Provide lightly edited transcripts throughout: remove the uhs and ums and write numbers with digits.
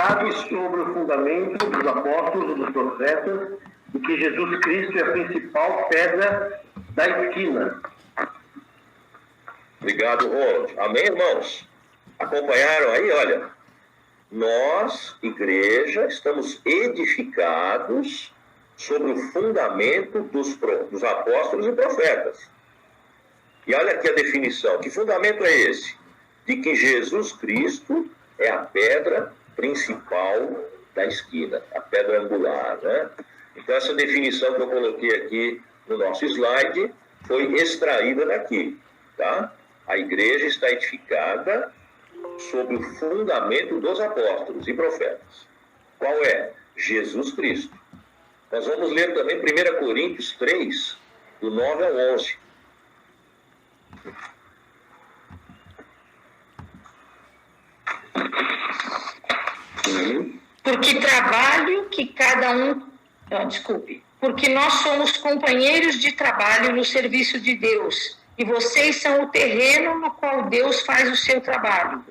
edificados sobre o fundamento dos apóstolos e dos profetas, e que Jesus Cristo é a principal pedra da esquina. Obrigado, Ronald. Amém, irmãos? Acompanharam aí? Olha, nós, igreja, estamos edificados sobre o fundamento dos apóstolos e profetas. E olha aqui a definição. Que fundamento é esse? De que Jesus Cristo é a pedra principal da esquina, a pedra angular, né? Então, essa definição que eu coloquei aqui no nosso slide foi extraída daqui, tá? A igreja está edificada sobre o fundamento dos apóstolos e profetas. Qual é? Jesus Cristo. Nós vamos ler também 1 Coríntios 3, do 9 ao 11. Porque trabalho que cada um... Porque nós somos companheiros de trabalho no serviço de Deus, e vocês são o terreno no qual Deus faz o seu trabalho.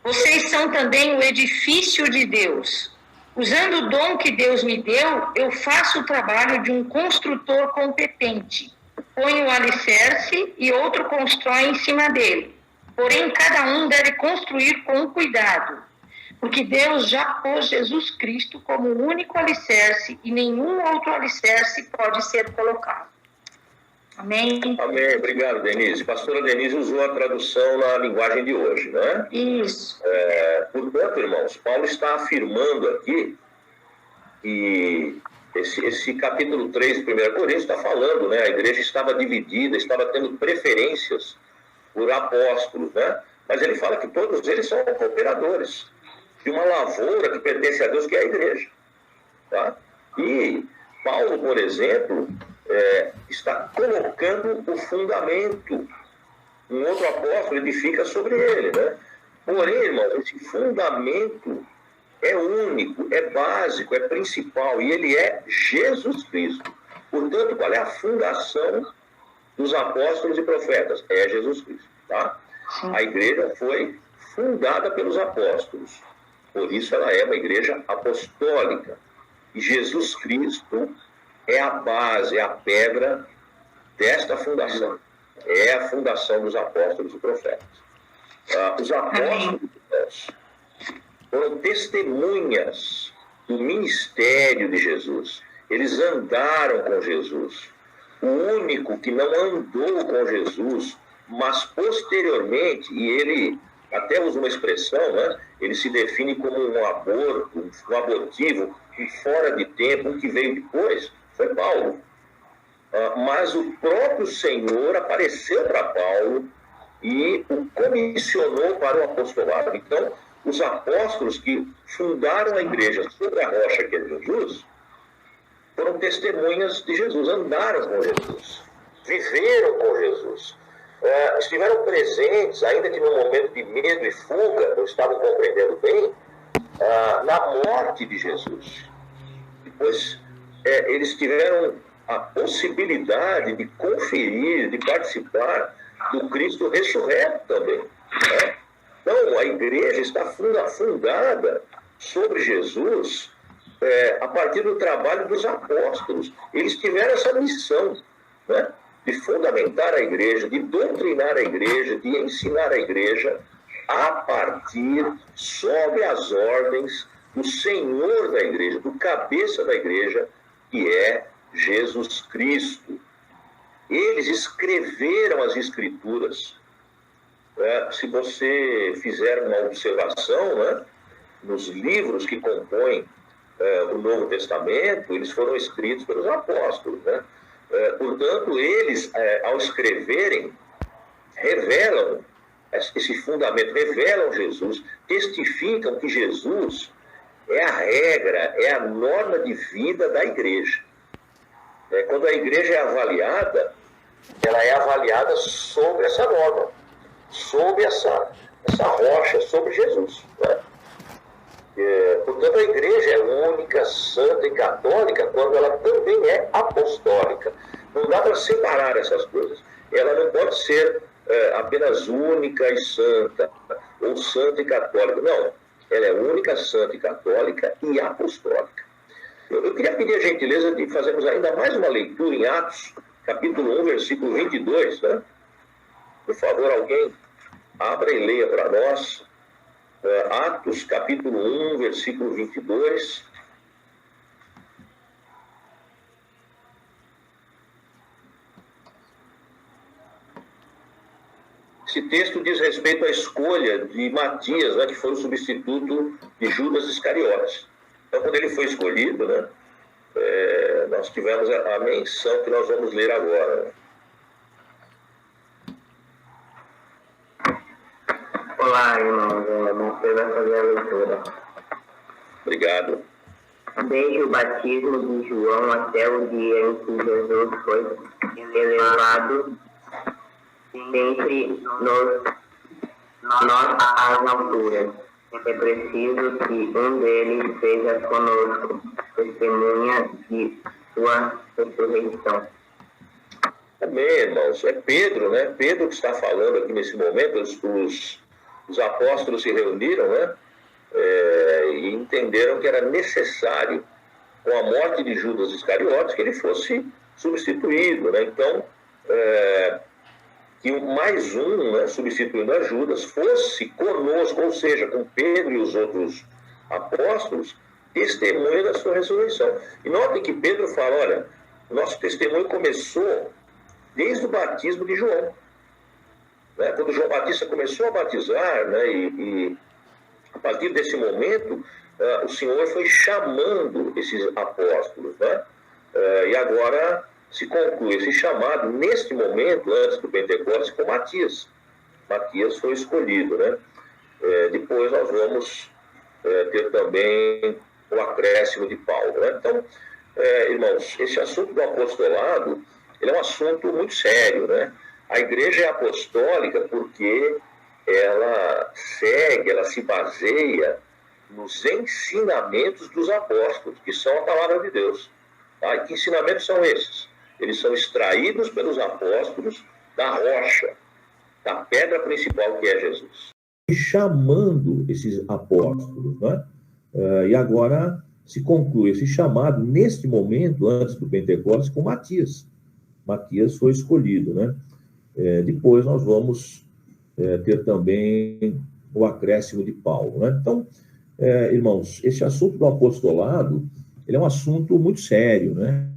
Vocês são também o edifício de Deus. Usando o dom que Deus me deu, eu faço o trabalho de um construtor competente. Põe o alicerce e outro constrói em cima dele. Porém, cada um deve construir com cuidado, porque Deus já pôs Jesus Cristo como o único alicerce e nenhum outro alicerce pode ser colocado. Amém? Amém. Obrigado, Denise. Pastora Denise usou a tradução na linguagem de hoje, né? Isso. Portanto, irmãos, Paulo está afirmando aqui que esse capítulo 3 de 1 Coríntios está falando, né? A igreja estava dividida, estava tendo preferências por apóstolos, né? Mas ele fala que todos eles são cooperadores de uma lavoura que pertence a Deus, que é a igreja, tá? E Paulo, por exemplo, está colocando o fundamento. Um outro apóstolo edifica sobre ele, né? Porém, irmão, esse fundamento é único, é básico, é principal, e ele é Jesus Cristo. Portanto, qual é a fundação dos apóstolos e profetas? É Jesus Cristo, tá? A igreja foi fundada pelos apóstolos, por isso ela é uma igreja apostólica. E Jesus Cristo é a base, é a pedra desta fundação. É a fundação dos apóstolos e profetas. Os apóstolos foram testemunhas do ministério de Jesus. Eles andaram com Jesus. O único que não andou com Jesus, mas posteriormente, e ele até usa uma expressão, né? Ele se define como um abortivo, um fora de tempo, um que veio depois, foi Paulo. Mas o próprio Senhor apareceu para Paulo e o comissionou para o apostolado. Então, os apóstolos que fundaram a igreja sobre a rocha que é Jesus, foram testemunhas de Jesus, andaram com Jesus, viveram com Jesus, estiveram presentes, ainda que num momento de medo e fuga, não estavam compreendendo bem, na morte de Jesus. Depois, eles tiveram a possibilidade de conferir, de participar do Cristo ressurreto também, né? Então, a igreja está fundada sobre Jesus a partir do trabalho dos apóstolos. Eles tiveram essa missão, né, de fundamentar a igreja, de doutrinar a igreja, de ensinar a igreja a partir, sob as ordens do Senhor da igreja, do cabeça da igreja, que é Jesus Cristo. Eles escreveram as Escrituras. Se você fizer uma observação, né, nos livros que compõem o Novo Testamento, eles foram escritos pelos apóstolos, né? Portanto, eles, ao escreverem, revelam esse fundamento, revelam Jesus, testificam que Jesus é a regra, é a norma de vida da igreja. Quando a igreja é avaliada, ela é avaliada sobre essa norma, sobre essa rocha, sobre Jesus, né? Portanto, a igreja é única, santa e católica quando ela também é apostólica. Não dá para separar essas coisas. Ela não pode ser apenas única e santa, ou santa e católica. Não. ela é única, santa e católica e apostólica. Eu queria pedir a gentileza de fazermos ainda mais uma leitura em Atos, capítulo 1, versículo 22, né? Por favor, alguém abra e leia para nós. Atos, capítulo 1, versículo 22. Esse texto diz respeito à escolha de Matias, né, que foi o substituto de Judas Iscariotes. Então, quando ele foi escolhido, né, nós tivemos a menção que nós vamos ler agora. Olá, irmãos. Você vai fazer a leitura. Obrigado. Desde o batismo de João até o dia em que Jesus foi elevado sempre nós às alturas. É preciso que um deles seja conosco, testemunha de sua ressurreição. Amém, irmãos. É Pedro, né? Pedro que está falando aqui nesse momento. Os apóstolos se reuniram, né? E entenderam que era necessário, com a morte de Judas Iscariotes, que ele fosse substituído, né? Então, que mais um, né, substituindo a Judas, fosse conosco, ou seja, com Pedro e os outros apóstolos, testemunha da sua ressurreição. E notem que Pedro fala, olha, o nosso testemunho começou desde o batismo de João. Né? Quando João Batista começou a batizar, né, e a partir desse momento, o Senhor foi chamando esses apóstolos, né? E agora se conclui esse chamado, neste momento, antes do Pentecostes, com Matias. Matias foi escolhido, né? Depois nós vamos ter também o acréscimo de Paulo, né? Então, irmãos, esse assunto do apostolado, ele é um assunto muito sério, né? A igreja é apostólica porque ela segue, ela se baseia nos ensinamentos dos apóstolos, que são a palavra de Deus. Tá? E que ensinamentos são esses? Eles são extraídos pelos apóstolos da rocha, da pedra principal que é Jesus. Chamando esses apóstolos, né? E agora se conclui esse chamado, neste momento, antes do Pentecostes, com Matias. Matias foi escolhido, né? Depois nós vamos ter também o acréscimo de Paulo, né? Então, irmãos, esse assunto do apostolado, ele é um assunto muito sério, né?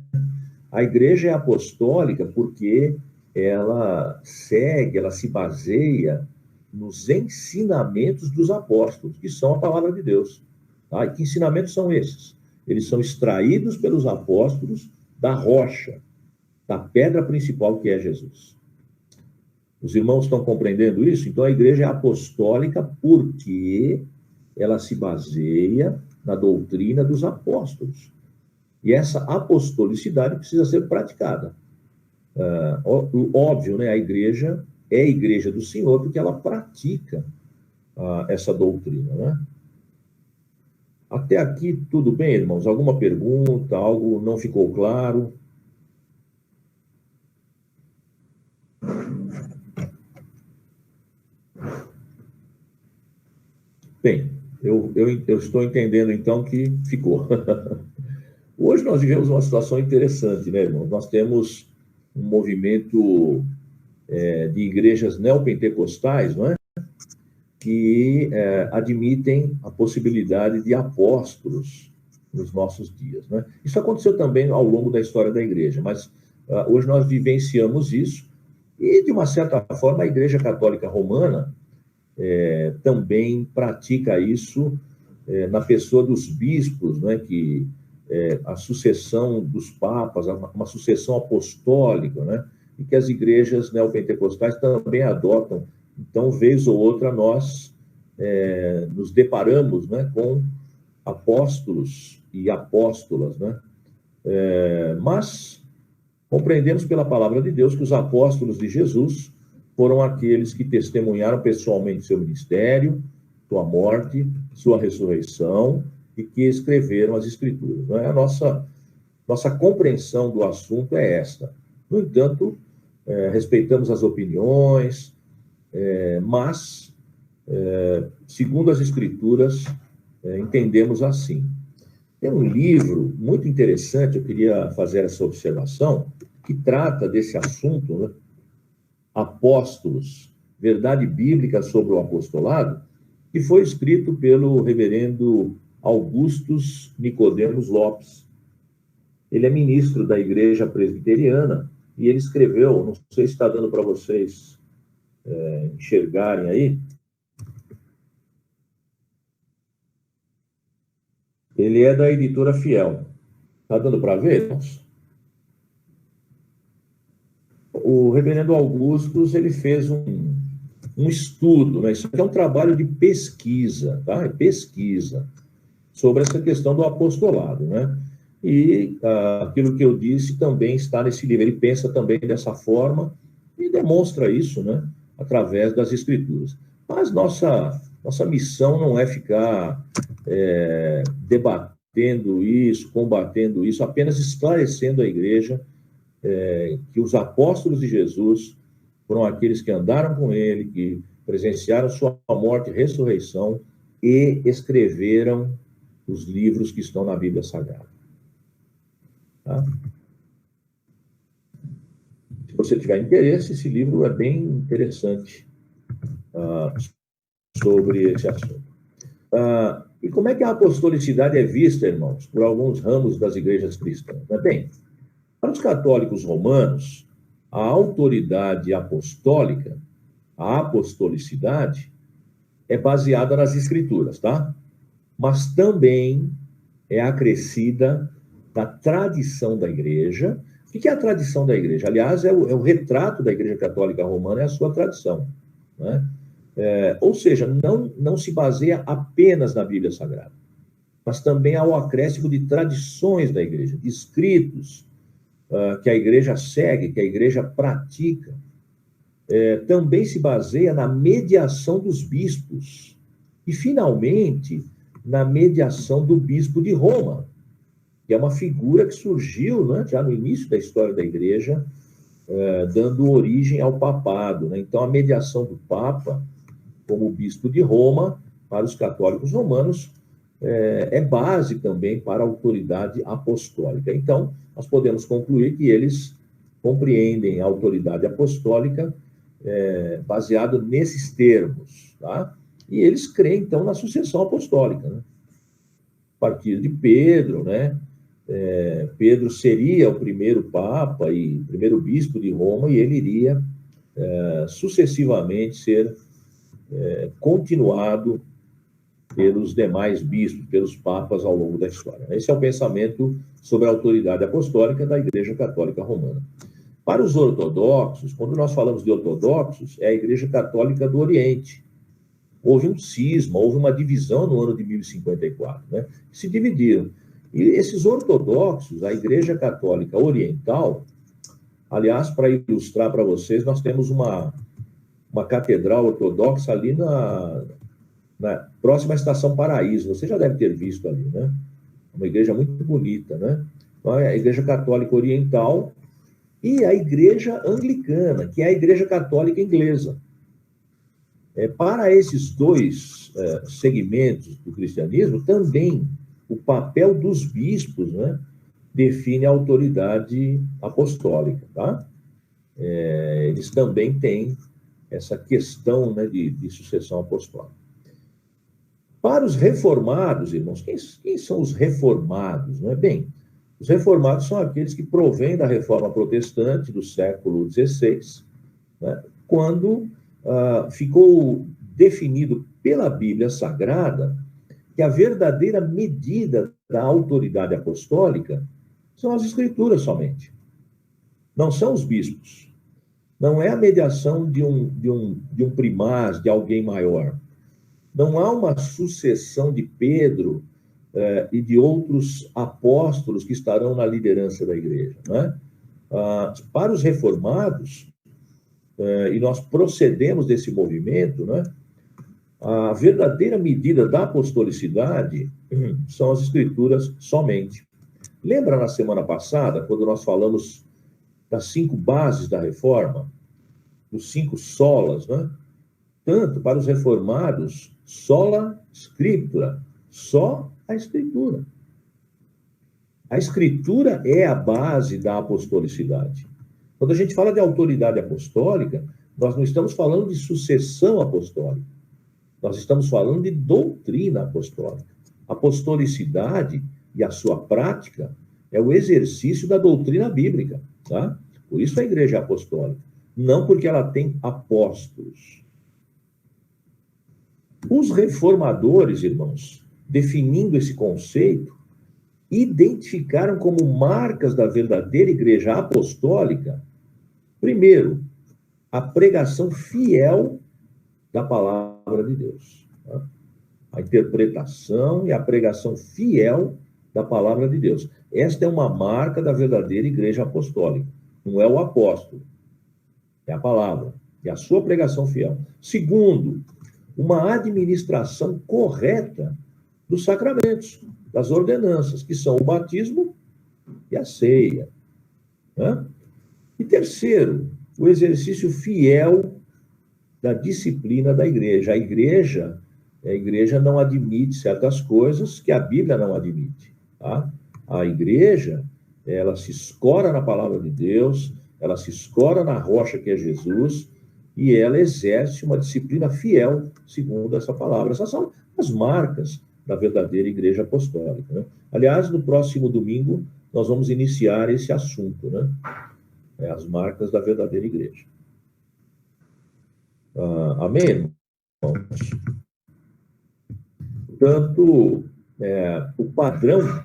A igreja é apostólica porque ela segue, ela se baseia nos ensinamentos dos apóstolos, que são a palavra de Deus. Tá? E que ensinamentos são esses? Eles são extraídos pelos apóstolos da rocha, da pedra principal que é Jesus. Os irmãos estão compreendendo isso? Então, a igreja é apostólica porque ela se baseia na doutrina dos apóstolos. E essa apostolicidade precisa ser praticada. Óbvio, né? A igreja é a igreja do Senhor porque ela pratica essa doutrina, né? Até aqui, tudo bem, irmãos? Alguma pergunta? Algo não ficou claro? Bem, eu estou entendendo, então, que ficou. Hoje nós vivemos uma situação interessante, né, irmão? Nós temos um movimento de igrejas neopentecostais, não é? Que admitem a possibilidade de apóstolos nos nossos dias, né? Isso aconteceu também ao longo da história da igreja, mas hoje nós vivenciamos isso e, de uma certa forma, a Igreja Católica Romana também pratica isso na pessoa dos bispos, né? Que a sucessão dos papas, uma sucessão apostólica, né? E que as igrejas neopentecostais também adotam. Então, vez ou outra, nós nos deparamos, né, com apóstolos e apóstolas, né? Mas compreendemos pela palavra de Deus que os apóstolos de Jesus foram aqueles que testemunharam pessoalmente seu ministério, sua morte, sua ressurreição, e que escreveram as Escrituras. Não é? A nossa compreensão do assunto é esta. No entanto, respeitamos as opiniões, mas, segundo as Escrituras, entendemos assim. Tem um livro muito interessante, eu queria fazer essa observação, que trata desse assunto, né? Apóstolos, Verdade Bíblica sobre o Apostolado, que foi escrito pelo reverendo Augustus Nicodemos Lopes. Ele é ministro da Igreja Presbiteriana e ele escreveu, não sei se está dando para vocês enxergarem aí, ele é da editora Fiel. Está dando para ver, irmãos? O reverendo Augustus, ele fez um estudo, né? Isso aqui é um trabalho de pesquisa, tá? É pesquisa sobre essa questão do apostolado, né? E aquilo que eu disse também está nesse livro. Ele pensa também dessa forma e demonstra isso, né? Através das Escrituras. Mas nossa missão não é ficar debatendo isso, combatendo isso, apenas esclarecendo a igreja que os apóstolos de Jesus foram aqueles que andaram com ele, que presenciaram sua morte e ressurreição e escreveram os livros que estão na Bíblia Sagrada. Tá? Se você tiver interesse, esse livro é bem interessante sobre esse assunto. E como é que a apostolicidade é vista, irmãos, por alguns ramos das igrejas cristãs? Bem, para os católicos romanos, a autoridade apostólica, a apostolicidade, é baseada nas Escrituras, tá? Mas também é acrescida da tradição da igreja. O que é a tradição da igreja? Aliás, é o retrato da Igreja Católica Romana, é a sua tradição, né? Ou seja, não se baseia apenas na Bíblia Sagrada, mas também ao acréscimo de tradições da igreja, de escritos que a igreja segue, que a igreja pratica. Também se baseia na mediação dos bispos e, finalmente, na mediação do bispo de Roma, que é uma figura que surgiu, né, já no início da história da igreja, dando origem ao papado, né? Então, a mediação do Papa, como bispo de Roma, para os católicos romanos, é base também para a autoridade apostólica. Então, nós podemos concluir que eles compreendem a autoridade apostólica baseado nesses termos, tá? E eles creem, então, na sucessão apostólica, né? A partir de Pedro, né? Pedro seria o primeiro papa e primeiro bispo de Roma, e ele iria sucessivamente ser continuado pelos demais bispos, pelos papas ao longo da história. Esse é o pensamento sobre a autoridade apostólica da Igreja Católica Romana. Para os ortodoxos, quando nós falamos de ortodoxos, é a Igreja Católica do Oriente. Houve um cisma, houve uma divisão no ano de 1054, né? Se dividiram. E esses ortodoxos, a Igreja Católica Oriental, aliás, para ilustrar para vocês, nós temos uma catedral ortodoxa ali na próxima à Estação Paraíso. Você já deve ter visto ali, né? Uma igreja muito bonita, né? Então, é a Igreja Católica Oriental e a Igreja Anglicana, que é a Igreja Católica Inglesa. Para esses dois segmentos do cristianismo, também o papel dos bispos, né, define a autoridade apostólica, tá? Eles também têm essa questão, né, de sucessão apostólica. Para os reformados, irmãos, quem são os reformados? Não é? Bem, os reformados são aqueles que provêm da reforma protestante do século XVI, né, quando ficou definido pela Bíblia Sagrada que a verdadeira medida da autoridade apostólica são as Escrituras somente. Não são os bispos. Não é a mediação de um primaz, de alguém maior. Não há uma sucessão de Pedro e de outros apóstolos que estarão na liderança da igreja, né? Para os reformados, e nós procedemos desse movimento, né? A verdadeira medida da apostolicidade são as Escrituras somente. Lembra na semana passada, quando nós falamos das 5 bases da reforma, dos 5 solas, né? Tanto para os reformados, sola scriptura, Só a Escritura. A Escritura é a base da apostolicidade. Quando a gente fala de autoridade apostólica, nós não estamos falando de sucessão apostólica. Nós estamos falando de doutrina apostólica. A apostolicidade e a sua prática é o exercício da doutrina bíblica, tá? Por isso a igreja é apostólica. Não porque ela tem apóstolos. Os reformadores, irmãos, definindo esse conceito, identificaram como marcas da verdadeira igreja apostólica, primeiro, a pregação fiel da palavra de Deus. Tá? A interpretação e a pregação fiel da palavra de Deus. Esta é uma marca da verdadeira igreja apostólica. Não é o apóstolo, é a palavra, é a sua pregação fiel. Segundo, uma administração correta dos sacramentos, das ordenanças, que são o batismo e a ceia. Né? E terceiro, o exercício fiel da disciplina da igreja. A igreja não admite certas coisas que a Bíblia não admite. Tá? A igreja, ela se escora na palavra de Deus, ela se escora na rocha que é Jesus, e ela exerce uma disciplina fiel, segundo essa palavra. Essas são as marcas da verdadeira igreja apostólica. Né? Aliás, no próximo domingo, nós vamos iniciar esse assunto, né? As marcas da verdadeira igreja. Amém, irmãos? Portanto, o padrão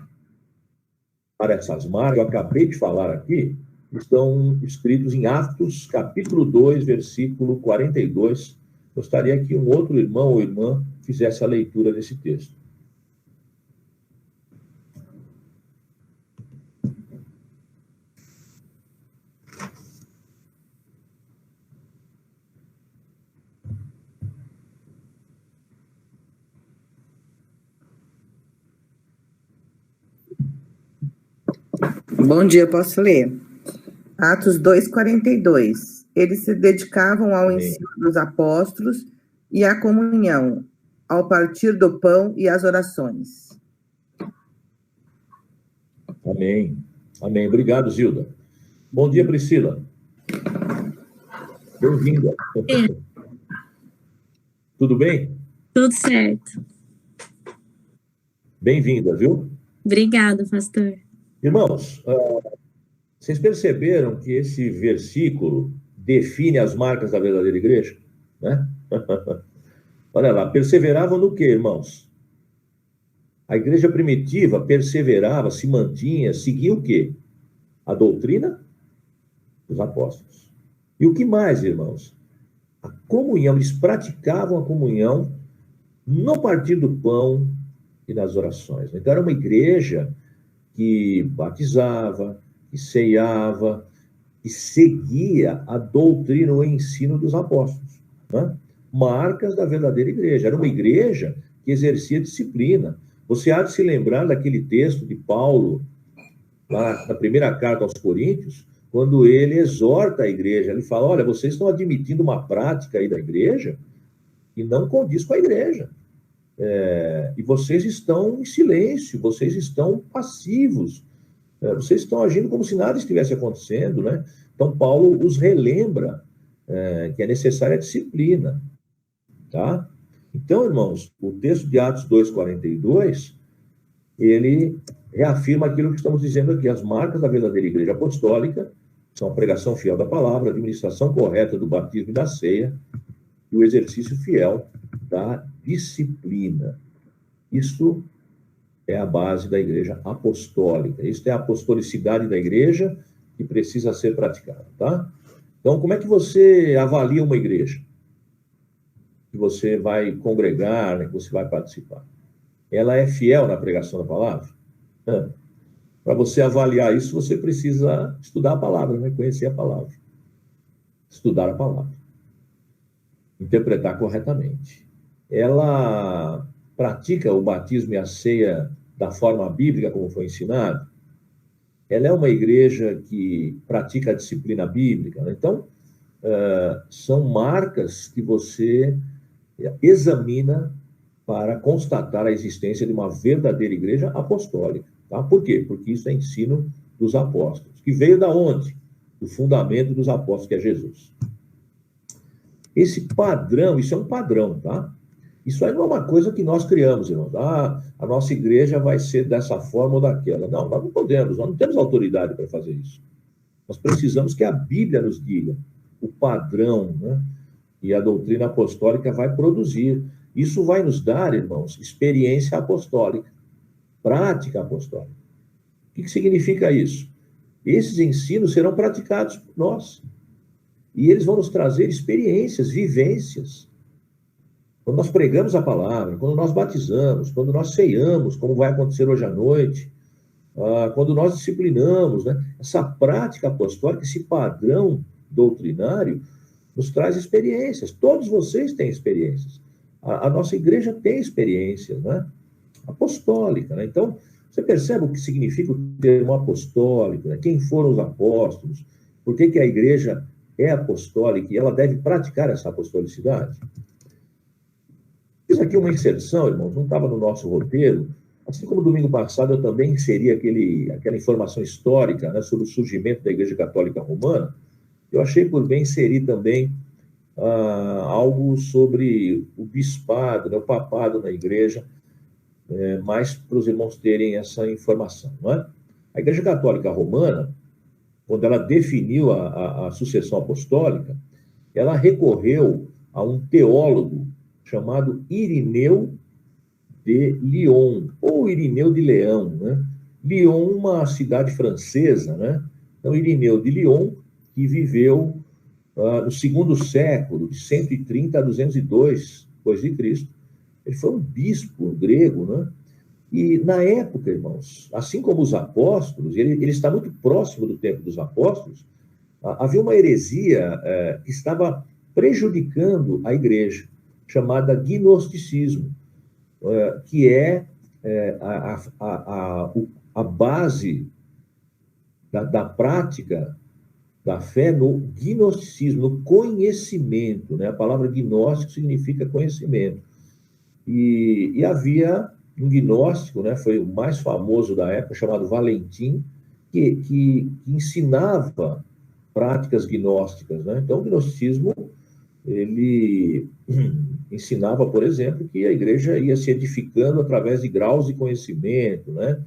para essas marcas, eu acabei de falar aqui, estão escritos em Atos, capítulo 2, versículo 42. Gostaria que um outro irmão ou irmã fizesse a leitura desse texto. Bom dia, posso ler? Atos 2:42. Eles se dedicavam ao ensino dos apóstolos e à comunhão, ao partir do pão e às orações. Amém. Amém. Obrigado, Zilda. Bom dia, Priscila. Bem-vinda. Tudo bem? Tudo certo. Bem-vinda, viu? Obrigada, pastor. Irmãos, vocês perceberam que esse versículo define as marcas da verdadeira igreja? Né? Olha lá, perseveravam no quê, irmãos? A igreja primitiva perseverava, se mantinha, seguia o quê? A doutrina dos apóstolos. E o que mais, irmãos? A comunhão, eles praticavam a comunhão no partir do pão e nas orações. Então, era uma igreja que batizava, que ceiava, que seguia a doutrina, o ensino dos apóstolos. Né? Marcas da verdadeira igreja. Era uma igreja que exercia disciplina. Você há de se lembrar daquele texto de Paulo, lá na primeira carta aos Coríntios, quando ele exorta a igreja. Ele fala, olha, vocês estão admitindo uma prática aí da igreja que não condiz com a igreja. E vocês estão em silêncio, vocês estão passivos, vocês estão agindo como se nada estivesse acontecendo, né? Então, Paulo os relembra que é necessária a disciplina, tá? Então, irmãos, o texto de Atos 2:42, ele reafirma aquilo que estamos dizendo aqui, as marcas da verdadeira igreja apostólica são a pregação fiel da palavra, a administração correta do batismo e da ceia, e o exercício fiel da disciplina. Isso é a base da igreja apostólica. Isso é a apostolicidade da igreja que precisa ser praticada, tá? Então, como é que você avalia uma igreja que você vai congregar, né, que você vai participar? Ela é fiel na pregação da palavra? Para você avaliar isso, você precisa estudar a palavra, né? Conhecer a palavra. Estudar a palavra. Interpretar corretamente. Ela pratica o batismo e a ceia da forma bíblica, como foi ensinado? Ela é uma igreja que pratica a disciplina bíblica, né? Então, são marcas que você examina para constatar a existência de uma verdadeira igreja apostólica. Tá? Por quê? Porque isso é ensino dos apóstolos, que veio da onde? Do fundamento dos apóstolos, que é Jesus. Esse padrão, isso é um padrão, tá? Isso aí não é uma coisa que nós criamos, irmãos. Ah, a nossa igreja vai ser dessa forma ou daquela. Não, nós não podemos, nós não temos autoridade para fazer isso. Nós precisamos que a Bíblia nos diga o padrão, né? E a doutrina apostólica vai produzir. Isso vai nos dar, irmãos, experiência apostólica, prática apostólica. O que significa isso? Esses ensinos serão praticados por nós. E eles vão nos trazer experiências, vivências. Quando nós pregamos a palavra, quando nós batizamos, quando nós ceiamos, como vai acontecer hoje à noite, quando nós disciplinamos, né? Essa prática apostólica, esse padrão doutrinário, nos traz experiências. Todos vocês têm experiências. A nossa igreja tem experiências, né? Apostólica, né? Então, você percebe o que significa o termo apostólico, né? Quem foram os apóstolos? Por que a igreja é apostólica e ela deve praticar essa apostolicidade? Fiz aqui uma inserção, irmãos, não estava no nosso roteiro. Assim como domingo passado eu também inseri aquela informação histórica, né, sobre o surgimento da Igreja Católica Romana, eu achei por bem inserir também algo sobre o bispado, né, o papado na igreja, mais para os irmãos terem essa informação. Não é? A Igreja Católica Romana, quando ela definiu a sucessão apostólica, ela recorreu a um teólogo chamado Irineu de Lyon, ou Irineu de Leão, né? Lyon, uma cidade francesa, né? Então, Irineu de Lyon, que viveu no segundo século, de 130 a 202 depois de Cristo. Ele foi um bispo grego, né? E, na época, irmãos, assim como os apóstolos, ele está muito próximo do tempo dos apóstolos, havia uma heresia que estava prejudicando a igreja, chamada gnosticismo, que é a base da prática da fé no gnosticismo, no conhecimento, né? A palavra gnóstico significa conhecimento. E havia um gnóstico, né? Foi o mais famoso da época, chamado Valentim, que ensinava práticas gnósticas, né? Então, o gnosticismo, ele ensinava, por exemplo, que a igreja ia se edificando através de graus de conhecimento, né?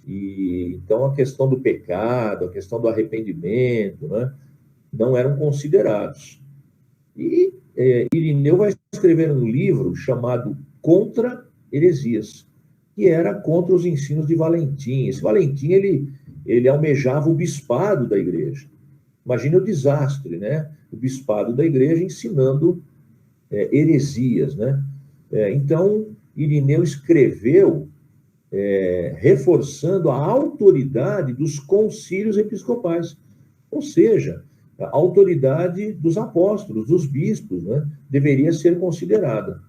E então a questão do pecado, a questão do arrependimento, né, não eram considerados. E Irineu vai escrever um livro chamado Contra Heresias, que era contra os ensinos de Valentim. Esse Valentim, ele almejava o bispado da igreja. Imagina o desastre, né? O bispado da igreja ensinando heresias, né? Então, Irineu escreveu reforçando a autoridade dos concílios episcopais, ou seja, a autoridade dos apóstolos, dos bispos, né, deveria ser considerada.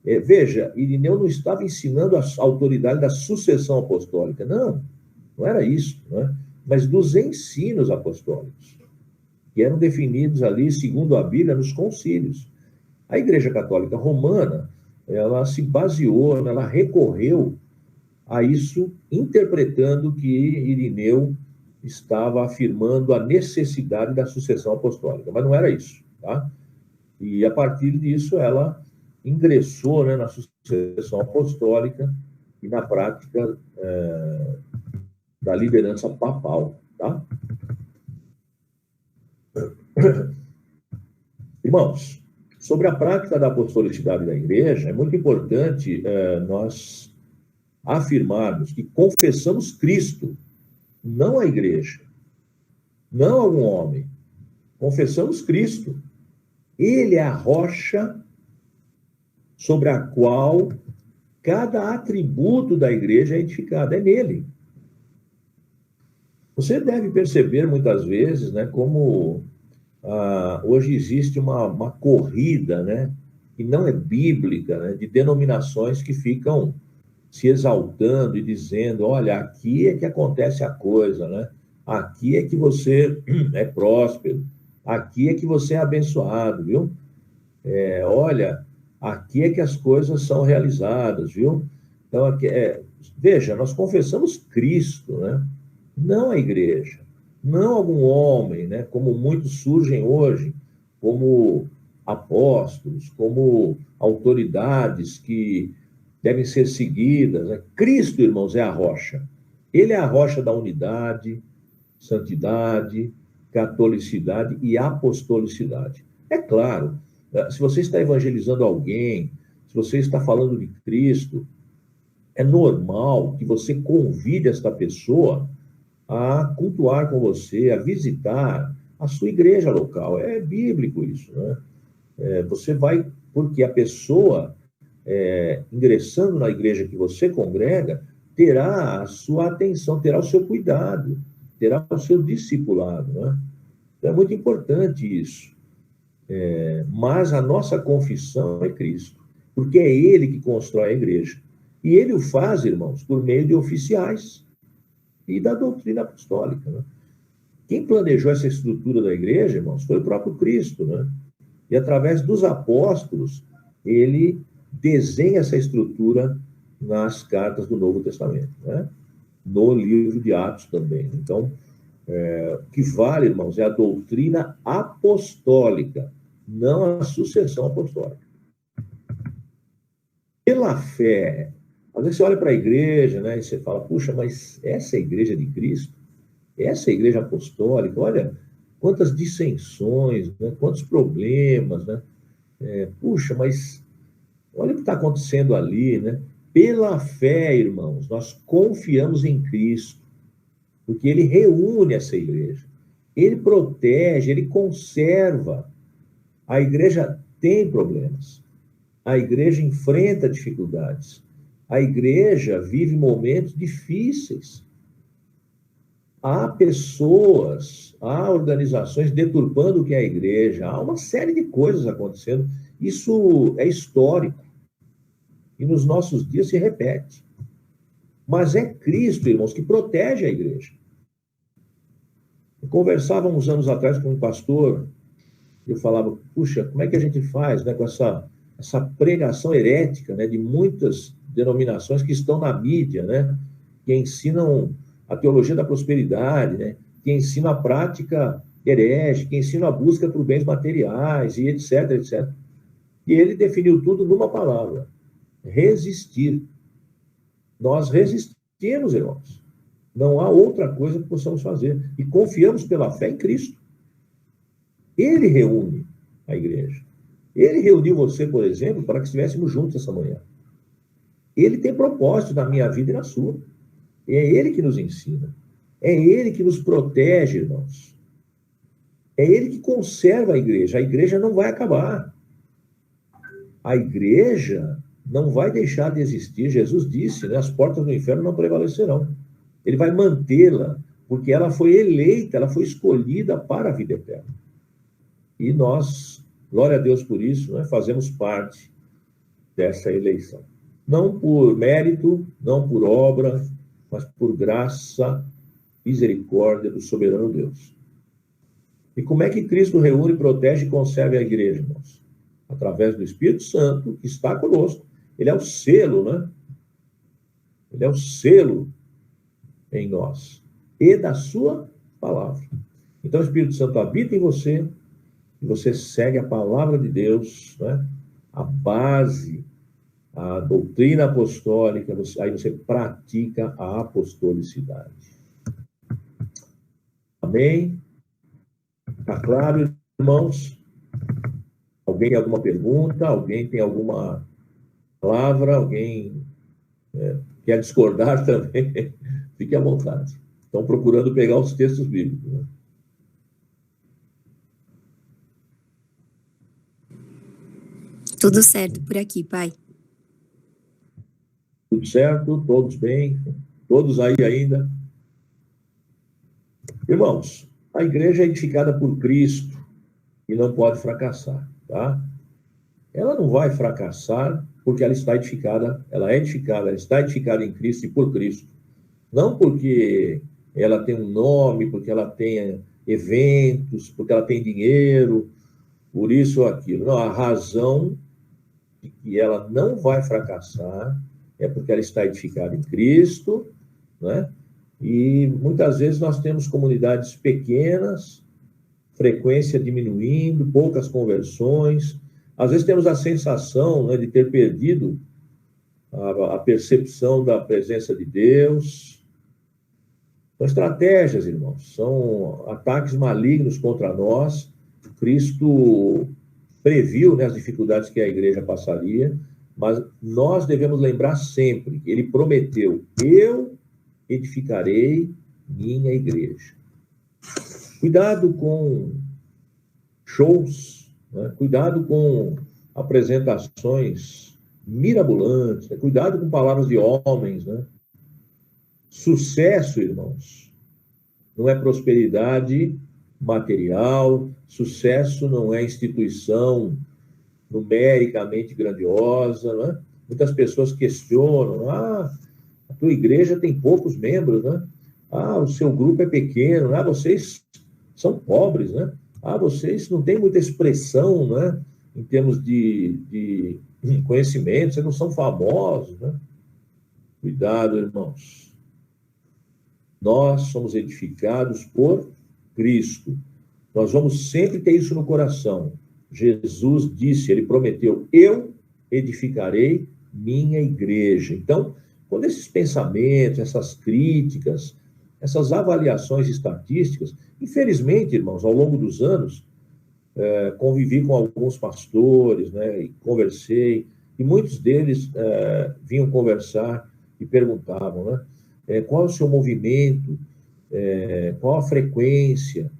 Veja, Irineu não estava ensinando a autoridade da sucessão apostólica, não era isso, né, mas dos ensinos apostólicos, que eram definidos ali, segundo a Bíblia, nos concílios. A Igreja Católica Romana, ela se baseou, ela recorreu a isso, interpretando que Irineu estava afirmando a necessidade da sucessão apostólica, mas não era isso, tá? E a partir disso ela ingressou, né, na sucessão apostólica e na prática da liderança papal, tá? Irmãos, sobre a prática da apostolicidade da igreja, é muito importante nós afirmarmos que confessamos Cristo, não a igreja, não algum homem. Confessamos Cristo. Ele é a rocha sobre a qual cada atributo da igreja é edificado. É nele. Você deve perceber muitas vezes, né, como hoje existe uma corrida, né, que não é bíblica, né, de denominações que ficam se exaltando e dizendo, olha, aqui é que acontece a coisa, né? Aqui é que você é próspero, aqui é que você é abençoado, viu? Olha, Aqui é que as coisas são realizadas, viu? Então, aqui veja, nós confessamos Cristo, né? Não a igreja, não algum homem, né? Como muitos surgem hoje, como apóstolos, como autoridades que devem ser seguidas, né? Cristo, irmãos, é a rocha. Ele é a rocha da unidade, santidade, catolicidade e apostolicidade. É claro, se você está evangelizando alguém, se você está falando de Cristo, é normal que você convide esta pessoa a cultuar com você, a visitar a sua igreja local. É bíblico isso, né? Você vai, porque a pessoa, ingressando na igreja que você congrega, terá a sua atenção, terá o seu cuidado, terá o seu discipulado, né? Então, é muito importante isso. Mas a nossa confissão é Cristo, porque é Ele que constrói a igreja. E Ele o faz, irmãos, por meio de oficiais e da doutrina apostólica, né? Quem planejou essa estrutura da igreja, irmãos, foi o próprio Cristo, né? E através dos apóstolos, Ele desenha essa estrutura nas cartas do Novo Testamento, né? No livro de Atos também. Então, o que vale, irmãos, é a doutrina apostólica, não a sucessão apostólica. Pela fé, às vezes você olha para a igreja, né, e você fala, puxa, mas essa é a igreja de Cristo? Essa é a igreja apostólica? Olha quantas dissensões, né, quantos problemas, né? Puxa, mas olha o que está acontecendo ali, né? Pela fé, irmãos, nós confiamos em Cristo, porque Ele reúne essa igreja, Ele protege, Ele conserva. A igreja tem problemas, a igreja enfrenta dificuldades, a igreja vive momentos difíceis. Há pessoas, há organizações deturpando o que é a igreja, há uma série de coisas acontecendo. Isso é histórico. E nos nossos dias se repete. Mas é Cristo, irmãos, que protege a igreja. Eu conversava uns anos atrás com um pastor, eu falava, puxa, como é que a gente faz, né, com essa pregação herética, né, de muitas denominações que estão na mídia, né, que ensinam a teologia da prosperidade, né, que ensinam a prática herege, que ensinam a busca por bens materiais, e etc, etc. E ele definiu tudo numa palavra: resistir. Nós resistimos, irmãos. Não há outra coisa que possamos fazer. E confiamos pela fé em Cristo. Ele reúne a igreja. Ele reuniu você, por exemplo, para que estivéssemos juntos essa manhã. Ele tem propósito na minha vida e na sua. E é Ele que nos ensina. É Ele que nos protege, irmãos. É Ele que conserva a igreja. A igreja não vai acabar. A igreja não vai deixar de existir. Jesus disse, né, as portas do inferno não prevalecerão. Ele vai mantê-la, porque ela foi eleita, ela foi escolhida para a vida eterna. E nós, glória a Deus por isso, né, fazemos parte dessa eleição. Não por mérito, não por obra, mas por graça, misericórdia do soberano Deus. E como é que Cristo reúne, protege e conserva a igreja, irmãos? Através do Espírito Santo, que está conosco. Ele é o selo, né? Ele é o selo em nós. E da sua palavra. Então o Espírito Santo habita em você, e você segue a palavra de Deus, né? A base, a doutrina apostólica, aí você pratica a apostolicidade. Amém? Está claro, irmãos? Alguém tem alguma pergunta? Alguém tem alguma palavra? Alguém quer discordar também? Fique à vontade. Estão procurando pegar os textos bíblicos, né? Tudo certo por aqui, pai. Tudo certo? Todos bem? Todos aí ainda? Irmãos, a igreja é edificada por Cristo e não pode fracassar, tá? Ela não vai fracassar porque ela está edificada, ela está edificada em Cristo e por Cristo. Não porque ela tem um nome, porque ela tem eventos, porque ela tem dinheiro, por isso ou aquilo. Não, a razão de que ela não vai fracassar, é porque ela está edificada em Cristo, né? E muitas vezes nós temos comunidades pequenas, frequência diminuindo, poucas conversões. Às vezes temos a sensação, né, de ter perdido a percepção da presença de Deus. São estratégias, irmãos, são ataques malignos contra nós. Cristo previu, né, as dificuldades que a igreja passaria, mas nós devemos lembrar sempre que ele prometeu: eu edificarei minha igreja. Cuidado com shows, né? Cuidado com apresentações mirabolantes, né? Cuidado com palavras de homens, né? Sucesso, irmãos, não é prosperidade material, sucesso não é instituição numericamente grandiosa, né? Muitas pessoas questionam: a tua igreja tem poucos membros, né? O seu grupo é pequeno, vocês são pobres, né? Vocês não têm muita expressão, né? Em termos de conhecimento, vocês não são famosos, né? Cuidado, irmãos. Nós somos edificados por Cristo. Nós vamos sempre ter isso no coração. Jesus disse, ele prometeu: eu edificarei minha igreja. Então, quando esses pensamentos, essas críticas, essas avaliações estatísticas, infelizmente, irmãos, ao longo dos anos, convivi com alguns pastores, né, e conversei, e muitos deles vinham conversar e perguntavam, né, qual é o seu movimento, qual a frequência,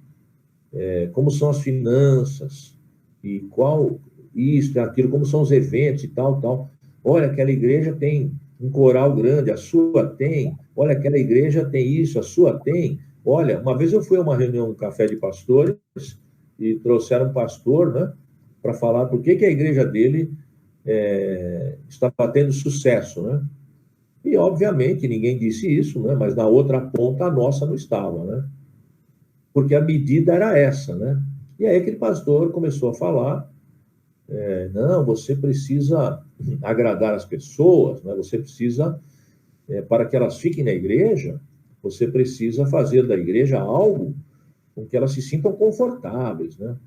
como são as finanças, e qual isso, aquilo, como são os eventos e tal. Olha, aquela igreja tem um coral grande, a sua tem. Olha, aquela igreja tem isso, a sua tem. Olha, uma vez eu fui a uma reunião, um café de pastores, e trouxeram um pastor, né, para falar por que a igreja dele está tendo sucesso, né? E, obviamente, ninguém disse isso, né, mas na outra ponta a nossa não estava, né? Porque a medida era essa, né? E aí aquele pastor começou a falar: não, você precisa agradar as pessoas, né? Você precisa, para que elas fiquem na igreja, você precisa fazer da igreja algo com que elas se sintam confortáveis, né?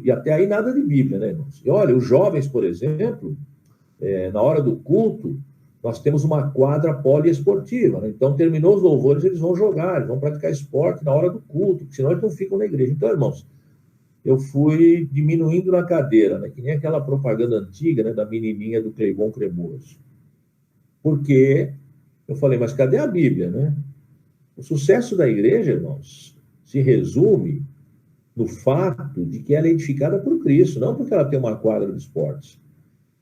E até aí nada de Bíblia, né, irmãos? E olha, os jovens, por exemplo, na hora do culto, nós temos uma quadra poliesportiva, né? Então, terminou os louvores, eles vão jogar, eles vão praticar esporte na hora do culto, porque senão eles não ficam na igreja. Então, irmãos, eu fui diminuindo na cadeira, né? Que nem aquela propaganda antiga, né, da menininha do Cleibon Cremoso. Porque eu falei: mas cadê a Bíblia, né? O sucesso da igreja, irmãos, se resume no fato de que ela é edificada por Cristo, não porque ela tem uma quadra de esportes.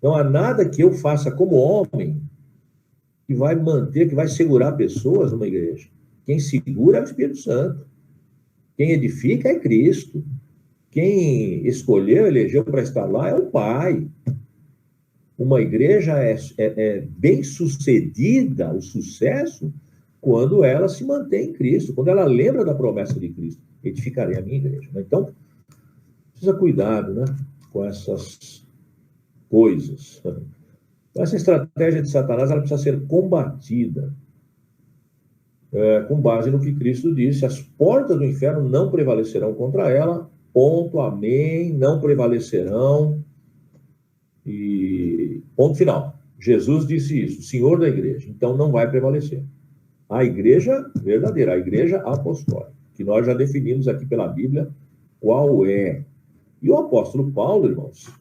Não há nada que eu faça como homem que vai manter, que vai segurar pessoas numa igreja. Quem segura é o Espírito Santo. Quem edifica é Cristo. Quem escolheu, elegeu para estar lá é o Pai. Uma igreja é bem sucedida, o sucesso, quando ela se mantém em Cristo, quando ela lembra da promessa de Cristo: edificarei a minha igreja. Então, precisa cuidado, né, com essas coisas. Essa estratégia de Satanás, ela precisa ser combatida com base no que Cristo disse: as portas do inferno não prevalecerão contra ela, ponto, amém, não prevalecerão, e ponto final. Jesus disse isso, o Senhor da igreja, então não vai prevalecer. A igreja verdadeira, a igreja apostólica, que nós já definimos aqui pela Bíblia qual é. E o apóstolo Paulo, irmãos,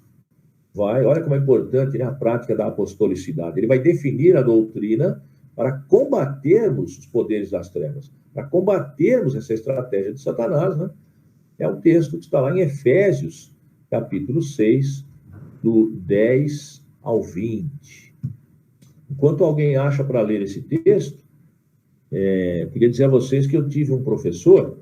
olha como é importante, né, a prática da apostolicidade. Ele vai definir a doutrina para combatermos os poderes das trevas, para combatermos essa estratégia de Satanás, né? É um texto que está lá em Efésios, capítulo 6, do 10 ao 20. Enquanto alguém acha para ler esse texto, eu queria dizer a vocês que eu tive um professor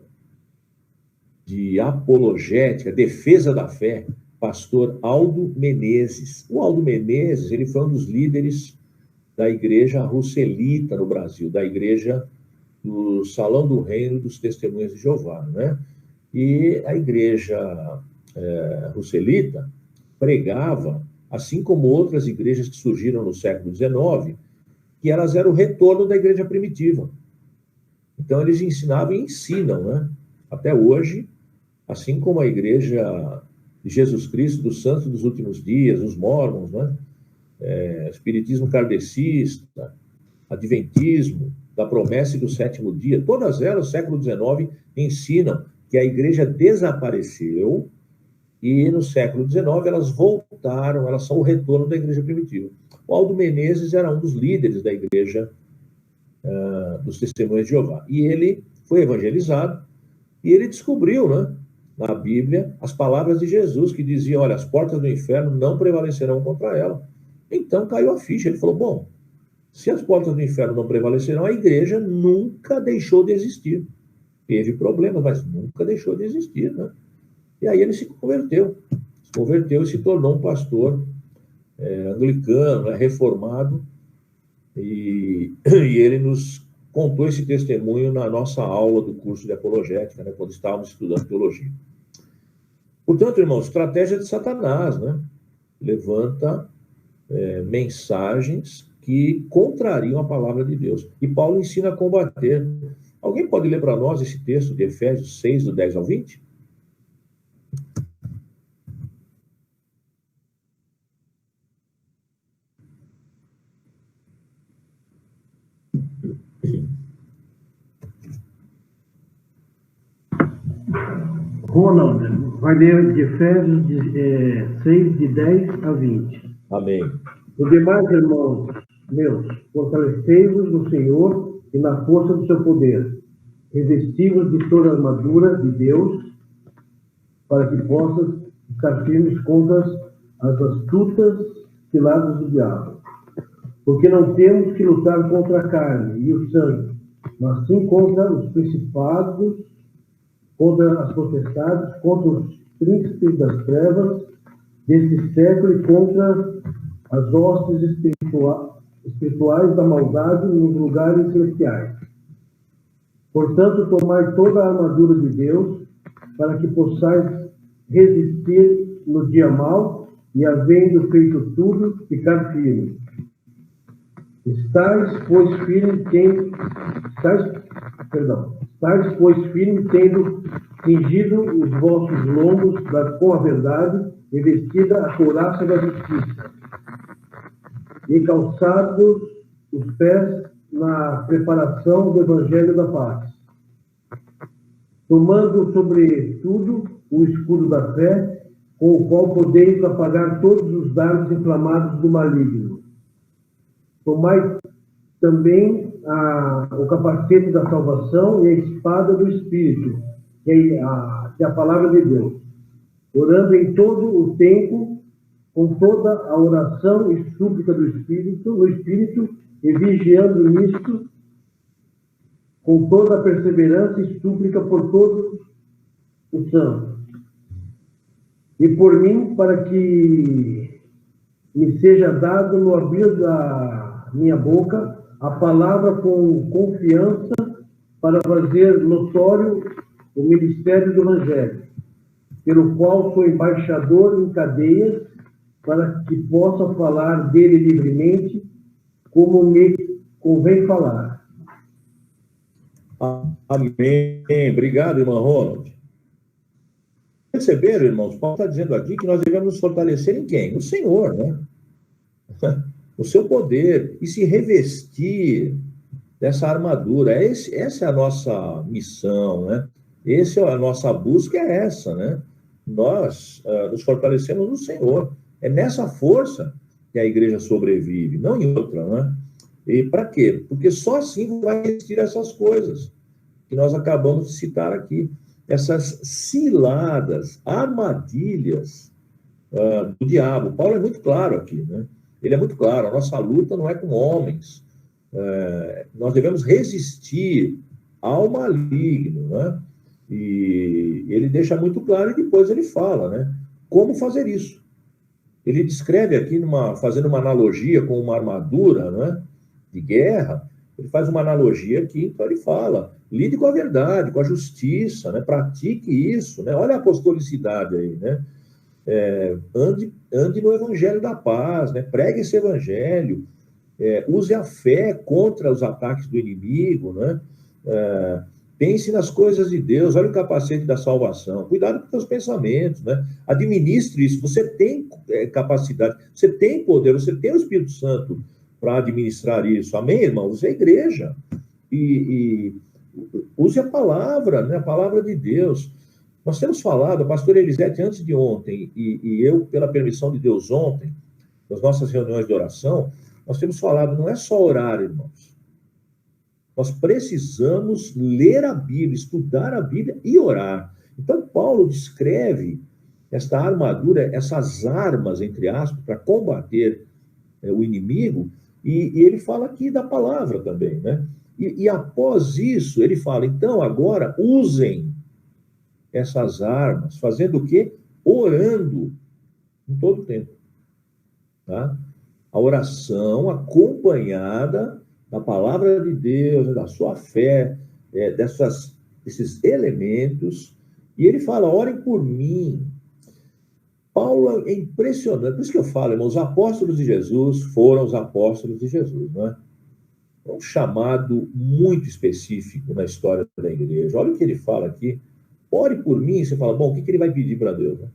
de apologética, defesa da fé, pastor Aldo Menezes. O Aldo Menezes, ele foi um dos líderes da igreja russelita no Brasil, da igreja do Salão do Reino dos Testemunhas de Jeová, né? E a igreja russelita pregava assim como outras igrejas que surgiram no século XIX, que elas eram o retorno da igreja primitiva. Então, eles ensinavam e ensinam, né? Até hoje, assim como a igreja de Jesus Cristo, dos santos dos últimos dias, os mormons, né? Espiritismo kardecista, adventismo, da promessa e do sétimo dia, todas elas, no século XIX, ensinam que a igreja desapareceu e no século XIX elas voltaram, elas são o retorno da igreja primitiva. O Aldo Menezes era um dos líderes da igreja dos Testemunhas de Jeová. E ele foi evangelizado e ele descobriu, né, na Bíblia, as palavras de Jesus que diziam, olha, as portas do inferno não prevalecerão contra ela. Então caiu a ficha. Ele falou, bom, se as portas do inferno não prevalecerão, a igreja nunca deixou de existir. Teve problemas, mas nunca deixou de existir, né? E aí ele se converteu e se tornou um pastor anglicano, né, reformado, e ele nos contou esse testemunho na nossa aula do curso de apologética, né, quando estávamos estudando teologia. Portanto, irmãos, estratégia de Satanás, né? Levanta mensagens que contrariam a palavra de Deus. E Paulo ensina a combater. Alguém pode ler para nós esse texto de Efésios 6, do 10 ao 20? Ronald, vai ler de Efésios 6, de 10 a 20. Amém. Os demais irmãos meus, fortalecei-vos no Senhor e na força do seu poder. Revesti-vos de toda a armadura de Deus, para que possas ficar firmes contra as astutas ciladas do diabo. Porque não temos que lutar contra a carne e o sangue, mas sim contra os principados, contra as potestades, contra os príncipes das trevas deste século e contra as hostes espirituais da maldade nos lugares celestiais. Portanto, tomai toda a armadura de Deus, para que possais resistir no dia mau e, havendo feito tudo, ficar firme. Estais, pois, firme, tendo cingido os vossos lombos com a verdade e vestida a couraça da justiça, e calçados os pés na preparação do evangelho da paz, tomando sobretudo o escudo da fé, com o qual podeis apagar todos os dardos inflamados do maligno. Tomai também o capacete da salvação e a espada do Espírito, que é a palavra de Deus, orando em todo o tempo, com toda a oração e súplica no Espírito, e vigiando nisto, com toda a perseverança e súplica por todos os santos. E por mim, para que me seja dado no abrir da minha boca a palavra com confiança, para fazer notório o ministério do Evangelho, pelo qual sou embaixador em cadeias, para que possa falar dele livremente, como me convém falar. Amém. Obrigado, irmão Ronald. Perceberam, irmãos? Paulo está dizendo aqui que nós devemos nos fortalecer em quem? No Senhor, né? O seu poder, e se revestir dessa armadura. Essa é a nossa missão, né? A nossa busca é essa, né? Nós nos fortalecemos no Senhor. É nessa força que a igreja sobrevive, não em outra, né? E para quê? Porque só assim vai existir essas coisas que nós acabamos de citar aqui. Essas ciladas, armadilhas do diabo. Paulo é muito claro aqui, né? Ele é muito claro, a nossa luta não é com homens. Nós devemos resistir ao maligno, né? E ele deixa muito claro e depois ele fala, né? Como fazer isso? Ele descreve aqui, fazendo uma analogia com uma armadura, né, de guerra, ele faz uma analogia aqui, então ele fala, lide com a verdade, com a justiça, né? Pratique isso, né? Olha a apostolicidade aí, né? ande no evangelho da paz, né? Pregue esse evangelho, use a fé contra os ataques do inimigo, né? Pense nas coisas de Deus, olha o capacete da salvação, cuidado com os seus pensamentos, né? Administre isso, você tem capacidade, você tem poder, você tem o Espírito Santo para administrar isso, amém, irmão? Você é igreja, e use a palavra, né? A palavra de Deus. Nós temos falado, a pastora Elisete antes de ontem, e eu, pela permissão de Deus ontem, nas nossas reuniões de oração, nós temos falado, não é só orar, irmãos. Nós precisamos ler a Bíblia, estudar a Bíblia e orar. Então, Paulo descreve esta armadura, essas armas, entre aspas, para combater o inimigo, e ele fala aqui da palavra também, né? E após isso, ele fala, então, agora, usem essas armas, fazendo o quê? Orando em todo o tempo. Tá? A oração acompanhada da palavra de Deus, da sua fé, desses elementos. E ele fala, orem por mim. Paulo é impressionante. Por isso que eu falo, irmãos, os apóstolos de Jesus foram os apóstolos de Jesus, não é? É um chamado muito específico na história da igreja. Olha o que ele fala aqui. Ore por mim. Você fala, bom, o que ele vai pedir para Deus? Né?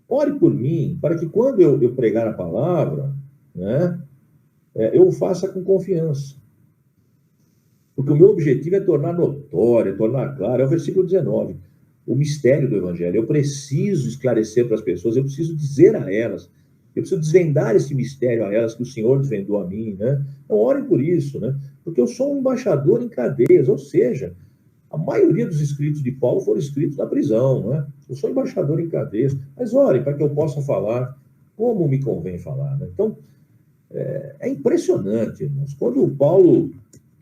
Ore por mim, para que quando eu pregar a palavra, né, eu o faça com confiança. Porque o meu objetivo é tornar notório, é tornar claro. É o versículo 19. O mistério do evangelho. Eu preciso esclarecer para as pessoas, eu preciso dizer a elas, eu preciso desvendar esse mistério a elas que o Senhor desvendou a mim, né? Então, orem por isso, né? Porque eu sou um embaixador em cadeias, ou seja, a maioria dos escritos de Paulo foram escritos na prisão, né? Eu sou embaixador em cadeias, mas orem para que eu possa falar como me convém falar, né? Então, é impressionante, irmãos. Quando Paulo,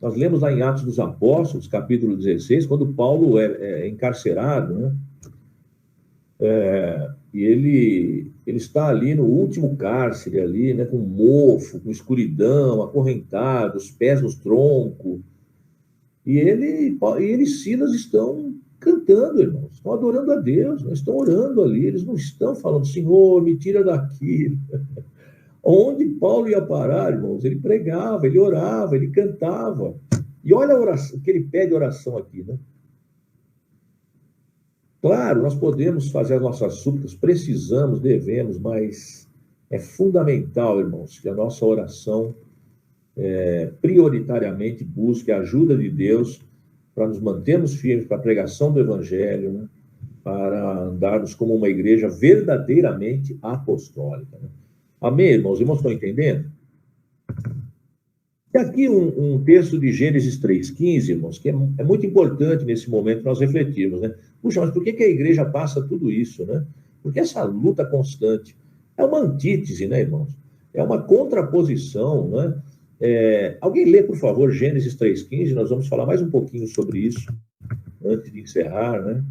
nós lemos lá em Atos dos Apóstolos, capítulo 16, quando Paulo é encarcerado, né? E ele está ali no último cárcere, ali, né, com mofo, com escuridão, acorrentado, os pés nos troncos. E ele e Silas estão cantando, irmãos, estão adorando a Deus, né? Estão orando ali, eles não estão falando, Senhor, me tira daqui. Onde Paulo ia parar, irmãos? Ele pregava, ele orava, ele cantava. E olha a oração, que ele pede oração aqui, né? Claro, nós podemos fazer as nossas súplicas, precisamos, devemos, mas é fundamental, irmãos, que a nossa oração prioritariamente busque a ajuda de Deus para nos mantermos firmes para a pregação do Evangelho, né? Para andarmos como uma igreja verdadeiramente apostólica. Né? Amém, irmãos? Os irmãos estão entendendo? E aqui um texto de Gênesis 3,15, irmãos, que é muito importante nesse momento nós refletirmos, né? Puxa, mas por que a igreja passa tudo isso, né? Porque essa luta constante é uma antítese, né, irmãos? É uma contraposição, né? Alguém lê, por favor, Gênesis 3,15, nós vamos falar mais um pouquinho sobre isso antes de encerrar, né?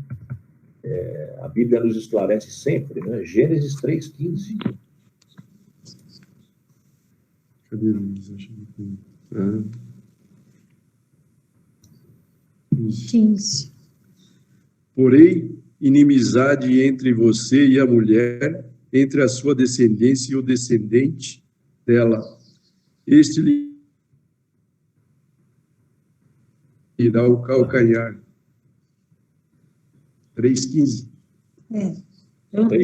A Bíblia nos esclarece sempre, né? Gênesis 3,15. Cadê Luiz? 15. Porém, inimizade entre você e a mulher, entre a sua descendência e o descendente dela. Este lhe irá o calcanhar. 3,15.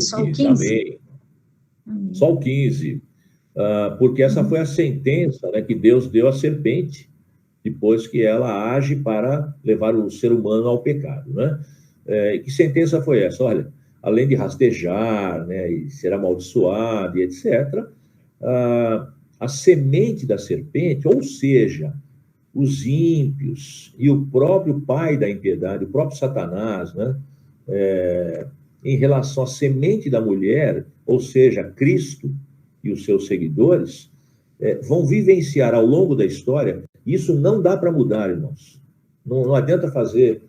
Só o 15. Amém. Só o 15. Porque essa foi a sentença, né, que Deus deu à serpente, depois que ela age para levar o ser humano ao pecado, né? Que sentença foi essa? Olha, além de rastejar, né, e ser amaldiçoado e etc., a semente da serpente, ou seja, os ímpios e o próprio pai da impiedade, o próprio Satanás, né, em relação à semente da mulher, ou seja, Cristo e os seus seguidores, vão vivenciar ao longo da história. Isso não dá para mudar, irmãos. Não adianta fazer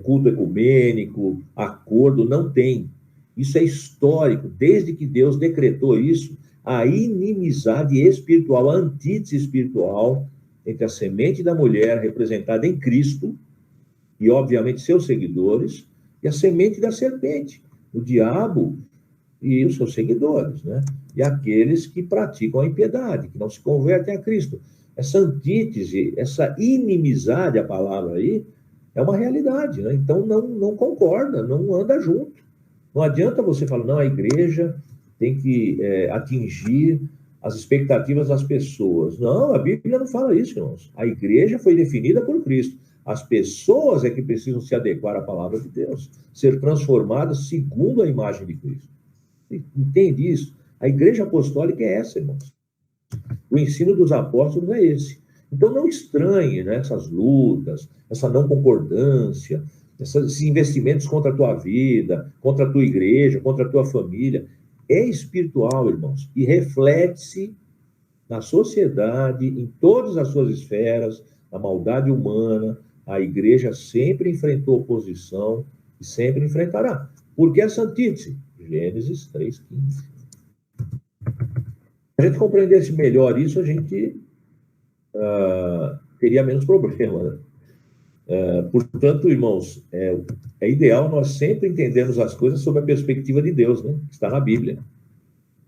culto ecumênico, acordo, não tem. Isso é histórico. Desde que Deus decretou isso, a inimizade espiritual, a antítese espiritual entre a semente da mulher, representada em Cristo, e, obviamente, seus seguidores, e a semente da serpente. O diabo, e os seus seguidores, né? E aqueles que praticam a impiedade, que não se convertem a Cristo. Essa antítese, essa inimizade, a palavra aí, é uma realidade, né? Então não concorda, não anda junto. Não adianta você falar, não, a igreja tem que atingir as expectativas das pessoas. Não, a Bíblia não fala isso, irmãos. A igreja foi definida por Cristo. As pessoas é que precisam se adequar à palavra de Deus, ser transformadas segundo a imagem de Cristo. Entende isso? A igreja apostólica é essa, irmãos. O ensino dos apóstolos é esse. Então não estranhe, né, essas lutas, essa não concordância, esses investimentos contra a tua vida, contra a tua igreja, contra a tua família. É espiritual, irmãos, e reflete-se na sociedade, em todas as suas esferas, na maldade humana. A igreja sempre enfrentou oposição e sempre enfrentará. Por que essa antítese? Gênesis 3:15. Se a gente compreendesse melhor isso, a gente teria menos problema, né? Portanto, irmãos, é ideal nós sempre entendermos as coisas sob a perspectiva de Deus, né? Que está na Bíblia,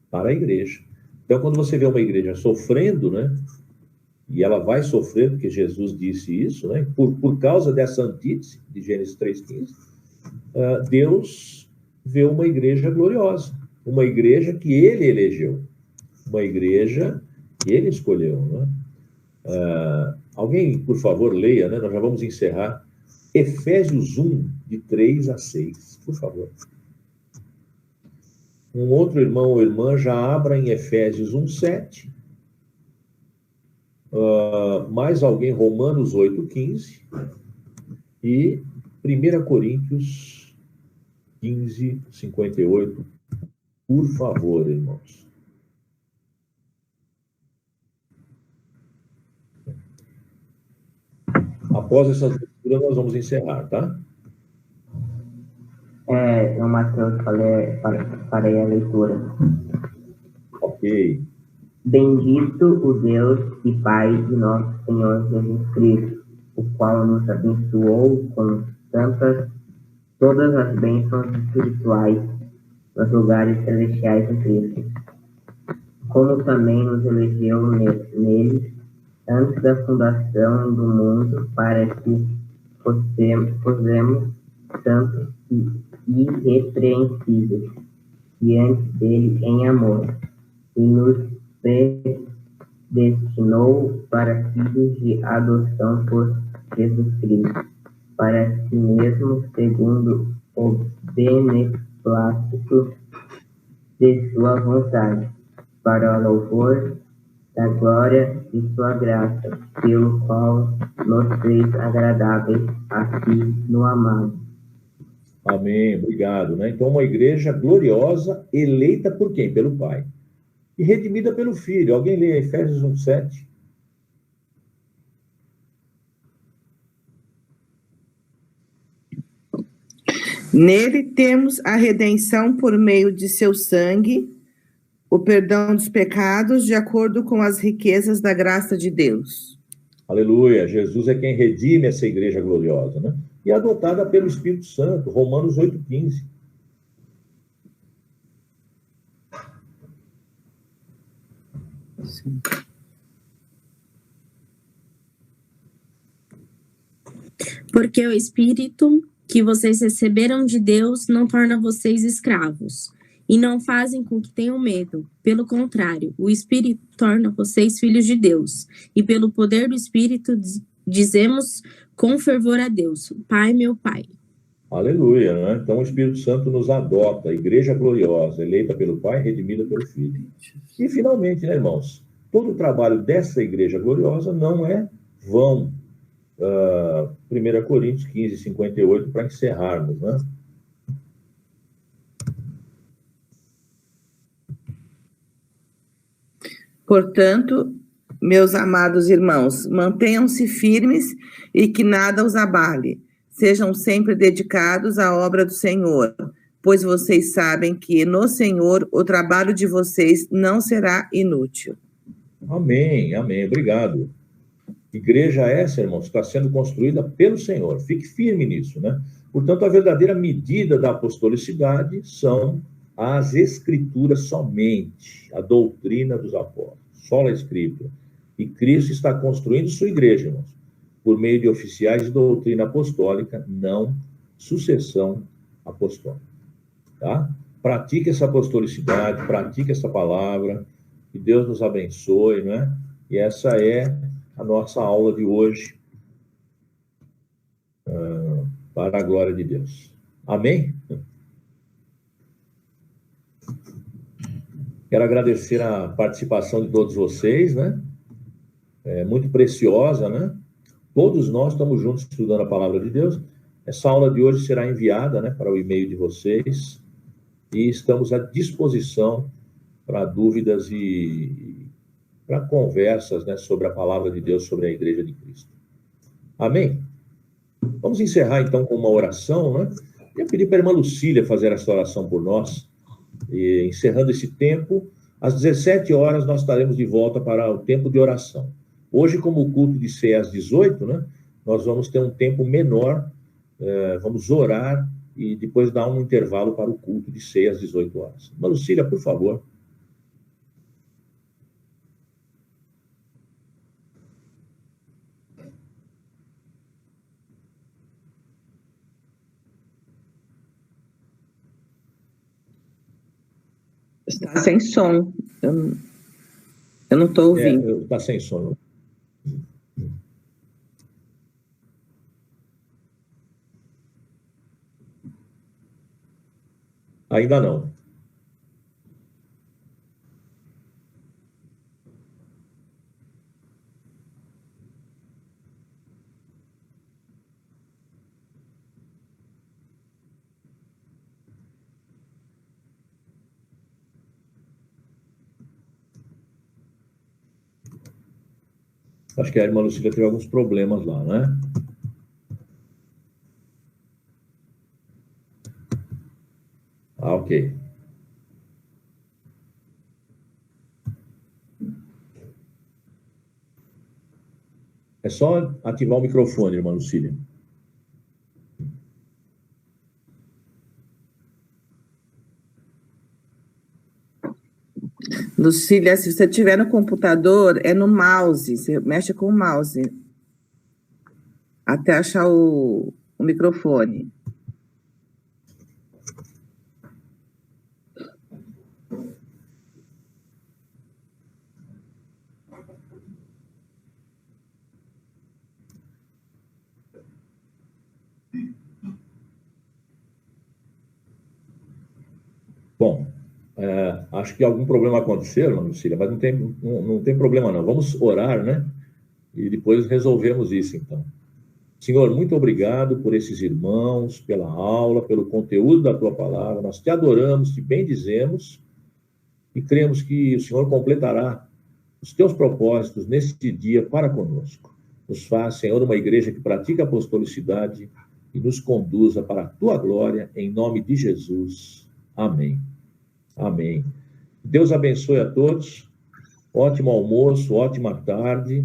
para a igreja. Então, quando você vê uma igreja sofrendo, né? E ela vai sofrer, porque Jesus disse isso, né? Por causa dessa antítese de Gênesis 3:15, Deus vê uma igreja gloriosa, uma igreja que ele elegeu, uma igreja que ele escolheu, né? Alguém, por favor, leia, né? Nós já vamos encerrar. Efésios 1, de 3 a 6, por favor. Um outro irmão ou irmã já abra em Efésios 1:7. Mais alguém, Romanos 8:15. E 1 Coríntios 15:58. Por favor, irmãos. Após essas leituras, nós vamos encerrar, tá? Eu, Mateus, farei a leitura. Ok. Bendito o Deus e Pai de nosso Senhor Jesus Cristo, o qual nos abençoou com todas as bênçãos espirituais nos lugares celestiais em Cristo, como também nos elegeu nele antes da fundação do mundo, para que fossemos santos e irrepreensíveis diante dele em amor, e nos predestinou para filhos de adoção por Jesus Cristo, para si mesmo, segundo o beneplácito de sua vontade, para o louvor da glória de sua graça, pelo qual nos fez agradáveis a si no amado. Amém, obrigado, né? Então, uma igreja gloriosa, eleita por quem? Pelo Pai. E redimida pelo Filho. Alguém lê Efésios 1:7? Nele temos a redenção por meio de seu sangue, o perdão dos pecados, de acordo com as riquezas da graça de Deus. Aleluia. Jesus é quem redime essa igreja gloriosa, né? E adotada pelo Espírito Santo. Romanos 8:15. Sim. Porque o Espírito que vocês receberam de Deus não torna vocês escravos, e não fazem com que tenham medo. Pelo contrário, o Espírito torna vocês filhos de Deus, e pelo poder do Espírito dizemos com fervor a Deus: Pai, meu Pai. Aleluia, né? Então o Espírito Santo nos adota, a igreja gloriosa, eleita pelo Pai, redimida pelo Filho. E finalmente, né, irmãos, todo o trabalho dessa igreja gloriosa não é vão. 1 Coríntios 15:58, para encerrarmos, né? Portanto, meus amados irmãos, mantenham-se firmes e que nada os abale. Sejam sempre dedicados à obra do Senhor, pois vocês sabem que no Senhor o trabalho de vocês não será inútil. Amém, amém. Obrigado. Igreja essa, irmãos, está sendo construída pelo Senhor. Fique firme nisso, né? Portanto, a verdadeira medida da apostolicidade são às Escrituras somente, a doutrina dos apóstolos, só a Escritura. E Cristo está construindo sua igreja, irmãos, por meio de oficiais de doutrina apostólica, não sucessão apostólica. Tá? Pratique essa apostolicidade, pratique essa palavra, que Deus nos abençoe, né? E essa é a nossa aula de hoje, para a glória de Deus. Amém? Quero agradecer a participação de todos vocês, né? É muito preciosa, né? Todos nós estamos juntos estudando a palavra de Deus. Essa aula de hoje será enviada, né, para o e-mail de vocês e estamos à disposição para dúvidas e para conversas, né, sobre a palavra de Deus, sobre a Igreja de Cristo. Amém? Vamos encerrar, então, com uma oração, né? Eu pedi para a irmã Lucília fazer essa oração por nós. E, encerrando esse tempo, às 17 horas nós estaremos de volta para o tempo de oração. Hoje, como o culto de ceia às 18, né, nós vamos ter um tempo menor, vamos orar e depois dar um intervalo para o culto de ceia às 18 horas. Irmã Lucília, por favor. Está sem som. Eu não estou ouvindo. Está sem som. Ainda não. Acho que a irmã Lucília teve alguns problemas lá, né? Ah, ok. É só ativar o microfone, irmã Lucília. Lucília, se você tiver no computador, é no mouse. Você mexe com o mouse. Até achar o microfone. Bom, acho que algum problema aconteceu, irmã Lucília, mas não tem problema não. Vamos orar, né? E depois resolvemos isso, então. Senhor, muito obrigado por esses irmãos, pela aula, pelo conteúdo da Tua palavra. Nós te adoramos, te bendizemos e cremos que o Senhor completará os Teus propósitos neste dia para conosco. Nos faz, Senhor, uma igreja que pratica a apostolicidade e nos conduza para a Tua glória, em nome de Jesus. Amém. Amém. Deus abençoe a todos. Ótimo almoço, ótima tarde.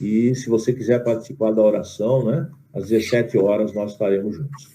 E se você quiser participar da oração, né, às 17 horas nós estaremos juntos.